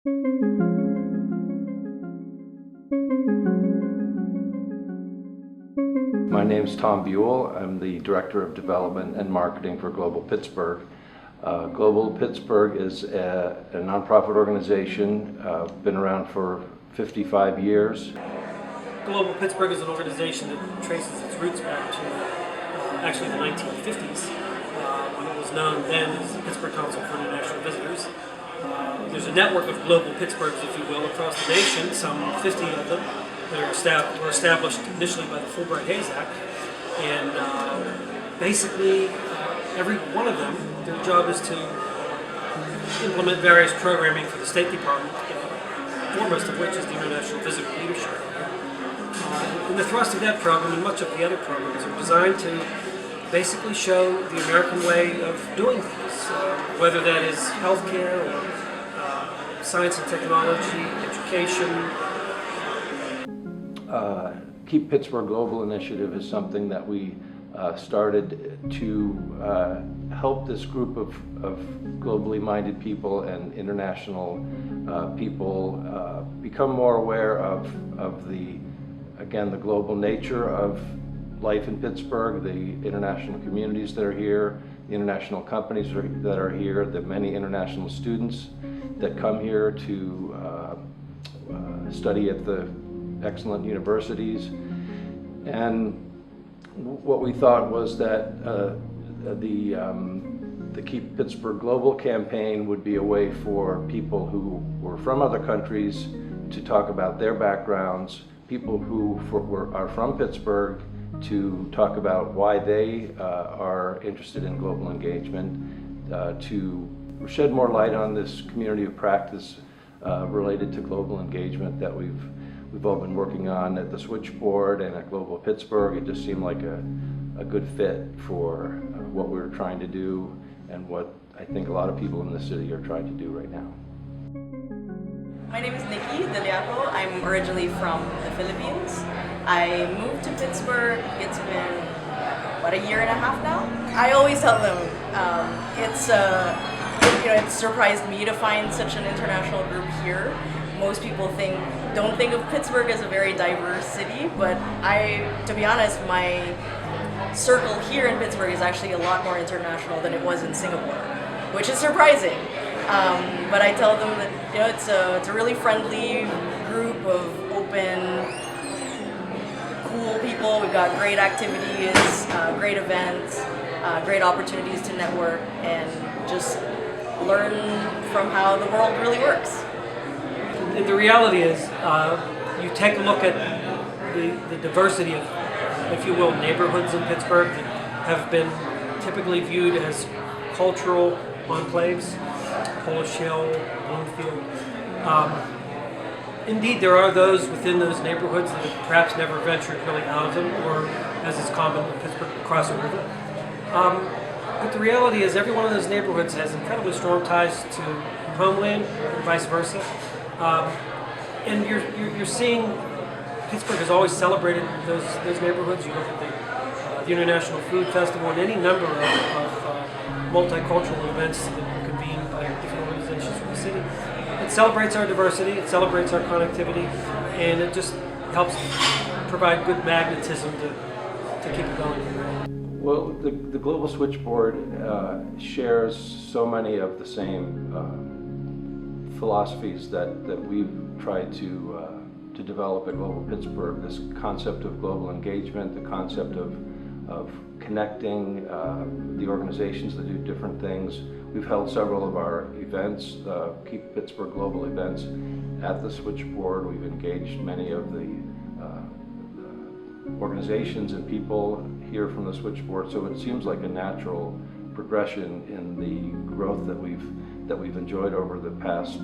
My name is Tom Buell. I'm the Director of Development and Marketing for Global Pittsburgh. Global Pittsburgh is a nonprofit organization, been around for 55 years. Global Pittsburgh is an organization that traces its roots back to actually the 1950s, when it was known then as the Pittsburgh Council for International Visitors. There's a network of Global Pittsburghs, if you will, across the nation, some 50 of them, that were established initially by the Fulbright-Hays Act. And basically, every one of them, their job is to implement various programming for the State Department, foremost of which is the International Visitor Leadership. And the thrust of that program and much of the other programs are designed to basically show the American way of doing things, whether that is healthcare or science and technology, education. Keep Pittsburgh Global initiative is something that we started to help this group of globally minded people and international people become more aware of the global nature of life in Pittsburgh, the international communities that are here, the international companies that are here, the many international students that come here to study at the excellent universities. And what we thought was that the Keep Pittsburgh Global campaign would be a way for people who were from other countries to talk about their backgrounds, people who are from Pittsburgh to talk about why they are interested in global engagement, to shed more light on this community of practice related to global engagement that we've all been working on at the Switchboard and at Global Pittsburgh. It just seemed like a good fit for what we're trying to do and what I think a lot of people in the city are trying to do right now. My name is Nikki Deliaco. I'm originally from the Philippines. I moved to Pittsburgh. It's been about a year and a half now. I always tell them it surprised me to find such an international group here. Most people don't think of Pittsburgh as a very diverse city, but to be honest, my circle here in Pittsburgh is actually a lot more international than it was in Singapore, which is surprising. But I tell them that it's a really friendly group of open, cool people. We've got great activities, great events, great opportunities to network and just learn from how the world really works. The reality is, you take a look at the diversity of, if you will, neighborhoods in Pittsburgh that have been typically viewed as cultural enclaves, Polish Hill, Bloomfield. Indeed, there are those within those neighborhoods that have perhaps never ventured really out of them, or, as is common in Pittsburgh, across a river. But the reality is every one of those neighborhoods has incredibly strong ties to homeland and vice versa. And you're seeing Pittsburgh has always celebrated those neighborhoods. You look at the International Food Festival and any number of multicultural events that are convened by different organizations from the city. It celebrates our diversity, it celebrates our connectivity, and it just helps provide good magnetism to keep it going. Well, the Global Switchboard shares so many of the same philosophies that we've tried to develop at Global Pittsburgh. This concept of global engagement, the concept of connecting the organizations that do different things. We've held several of our events, Keep Pittsburgh Global events, at the Switchboard. We've engaged many of the organizations and people here from the Switchboard, so it seems like a natural progression in the growth that we've enjoyed over the past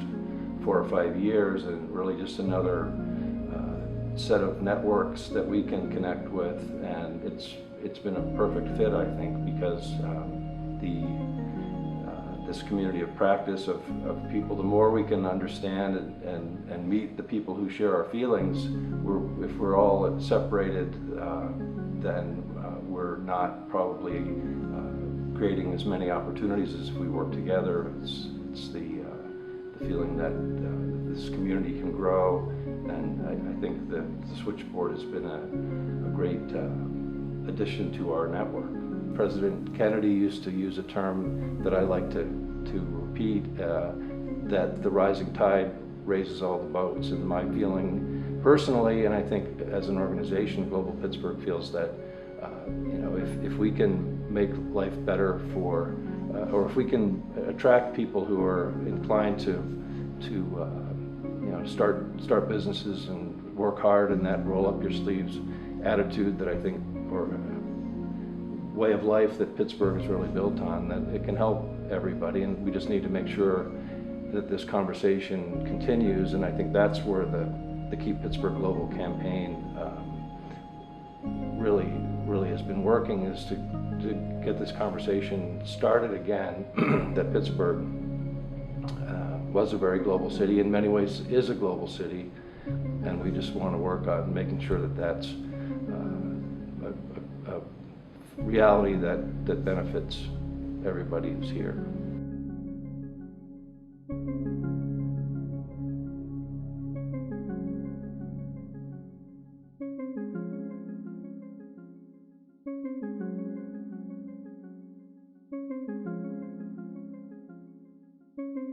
4 or 5 years, and really just another set of networks that we can connect with. And it's been a perfect fit, I think, because this community of practice of people, the more we can understand and meet the people who share our feelings, if we're all separated, then we're not probably creating as many opportunities as if we work together. It's the feeling that this community can grow, and I think that the Switchboard has been a great addition to our network. President Kennedy used to use a term that I like to repeat, that the rising tide raises all the boats. And my feeling personally, and I think as an organization, Global Pittsburgh feels that if we can make life better for, or if we can attract people who are inclined to start businesses and work hard, and that roll up your sleeves attitude that I think, or way of life that Pittsburgh is really built on, that it can help everybody, and we just need to make sure that this conversation continues. And I think that's where the Keep Pittsburgh Global campaign really has been working, is to get this conversation started again, that Pittsburgh was a very global city, in many ways is a global city, and we just want to work on making sure that that's a reality that benefits everybody who's here.